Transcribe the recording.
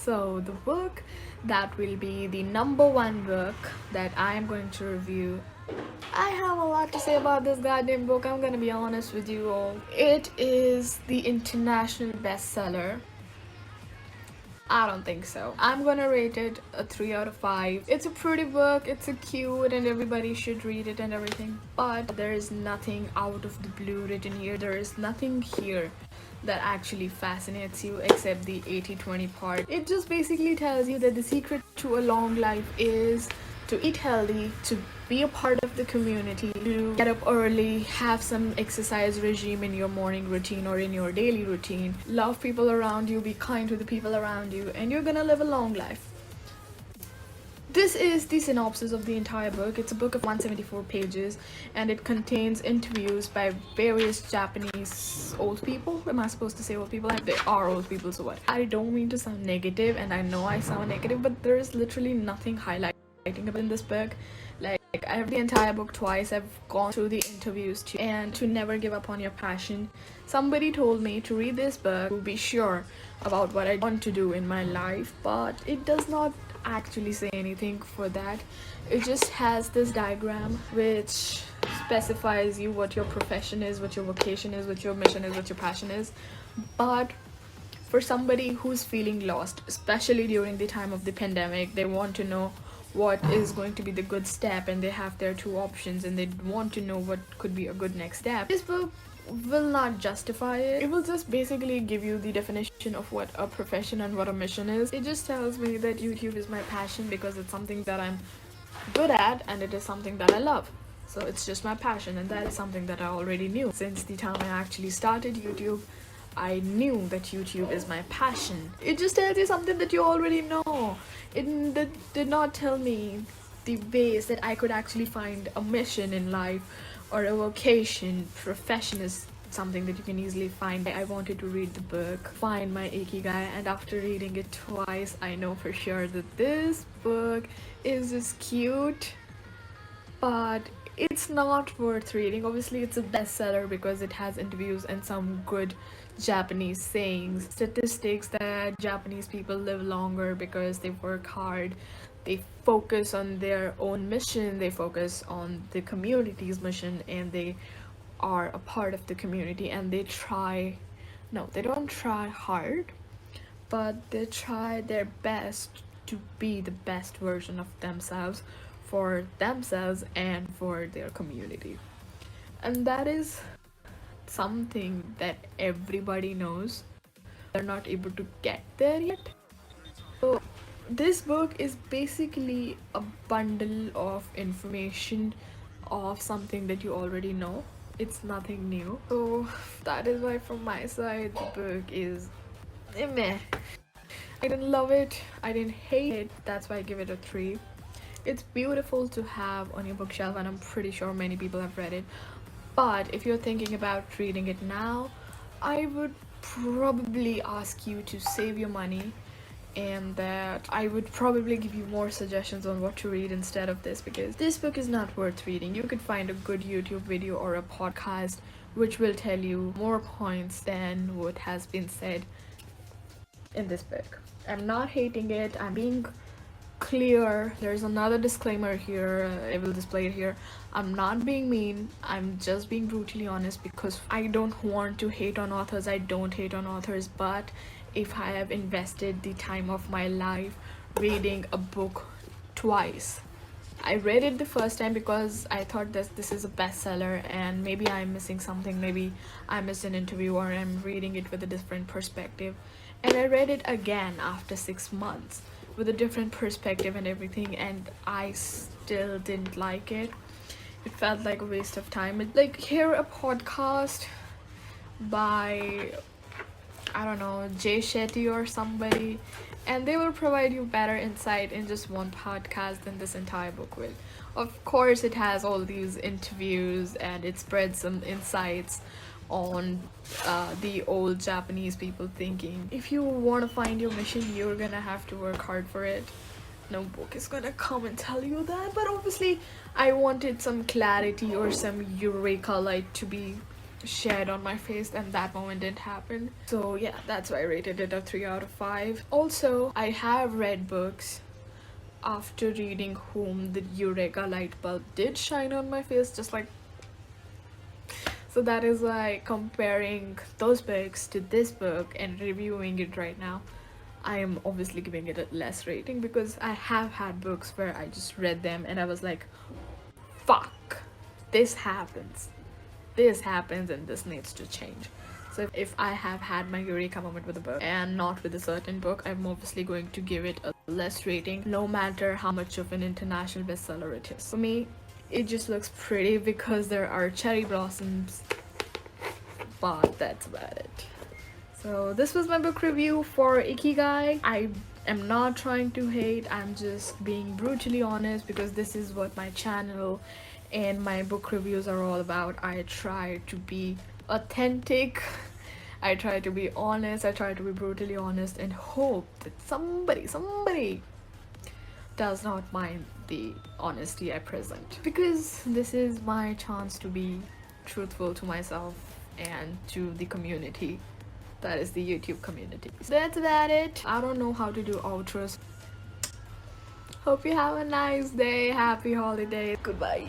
So the book that will be the number one book that I am going to review. I have a lot to say about this goddamn book, I'm gonna be honest with you all. It is the international bestseller. I don't think so. I'm gonna rate it a 3 out of 5. It's a pretty book, it's a cute, and everybody should read it and everything. But there is nothing out of the blue written here. There is nothing here that actually fascinates you except the 80-20 part. It just basically tells you that the secret to a long life is to eat healthy, to be a part of the community, to get up early, have some exercise regime in your morning routine or in your daily routine, love people around you, be kind to the people around you, and you're gonna live a long life. This is the synopsis of the entire book. It's a book of 174 pages and it contains interviews by various Japanese old people. Am I supposed to say old people? They are old people, so what? I don't mean to sound negative, and I know I sound negative, but there is literally nothing highlighting about in this book. Like, I have the entire book twice. I've gone through the interviews too. And to never give up on your passion. Somebody told me to read this book to be sure about what I want to do in my life, but it does not actually say anything for that. It just has this diagram which specifies you what your profession is, what your vocation is, what your mission is, what your passion is. But for somebody who's feeling lost, especially during the time of the pandemic, they want to know what is going to be the good step, and they have their two options and they want to know what could be a good next step. This book will not justify it. It will just basically give you the definition of what a profession and what a mission is. It just tells me that YouTube is my passion because it's something that I'm good at and it is something that I love. So it's just my passion, and that is something that I already knew. Since the time I actually started YouTube, I knew that YouTube is my passion. It just tells you something that you already know. It did not tell me the ways that I could actually find a mission in life or a vocation. Profession is something that you can easily find. I wanted to read the book, find my Ikigai, and after reading it twice, I know for sure that this book is just cute, but it's not worth reading. Obviously, it's a bestseller because it has interviews and some good Japanese sayings, statistics that Japanese people live longer because they work hard, they focus on their own mission, they focus on the community's mission, and they are a part of the community, and they try, no, they don't try hard, but they try their best to be the best version of themselves for themselves and for their community. And that is something that everybody knows. They're not able to get there yet. So this book is basically a bundle of information of something that you already know. It's nothing new. So that is why from my side the book is meh. I didn't love it, I didn't hate it, that's why I give it a 3. It's beautiful to have on your bookshelf, and I'm pretty sure many people have read it. But if you're thinking about reading it now, I would probably ask you to save your money, and that I would probably give you more suggestions on what to read instead of this, because this book is not worth reading. You could find a good YouTube video or a podcast which will tell you more points than what has been said in this book. I'm not hating it, I'm being clear. There's another disclaimer here, I will display it here. I'm not being mean, I'm just being brutally honest, because I don't want to hate on authors. I don't hate on authors, but if I have invested the time of my life reading a book twice, I read it the first time because I thought that this is a bestseller and maybe I'm missing something, maybe I missed an interview or I'm reading it with a different perspective, and I read it again after 6 months with a different perspective and everything, and I still didn't like it. It felt like a waste of time. Like, hear a podcast by, I don't know, Jay Shetty or somebody, and they will provide you better insight in just one podcast than this entire book will. Of course, it has all these interviews and it spreads some insights on the old Japanese people thinking. If you want to find your mission, you're gonna have to work hard for it. No book is gonna come and tell you that, but obviously I wanted some clarity or some eureka light to be shed on my face, and that moment didn't happen. So yeah, that's why I rated it a 3 out of 5. Also, I have read books after reading whom the Eureka light bulb did shine on my face, just like. So that is why comparing those books to this book and reviewing it right now, I am obviously giving it a less rating, because I have had books where I just read them and I was like, fuck, this happens. This happens and this needs to change. So if I have had my eureka moment with a book and not with a certain book, I'm obviously going to give it a less rating, no matter how much of an international bestseller it is. For me, it just looks pretty because there are cherry blossoms, but that's about it. So this was my book review for Ikigai. I am not trying to hate, I'm just being brutally honest, because this is what my channel and my book reviews are all about. I try to be authentic, I try to be honest, I try to be brutally honest, and hope that somebody does not mind the honesty I present, because this is my chance to be truthful to myself and to the community, that is the YouTube community. So that's about it. I don't know how to do outros. Hope you have a nice day, happy holiday, goodbye.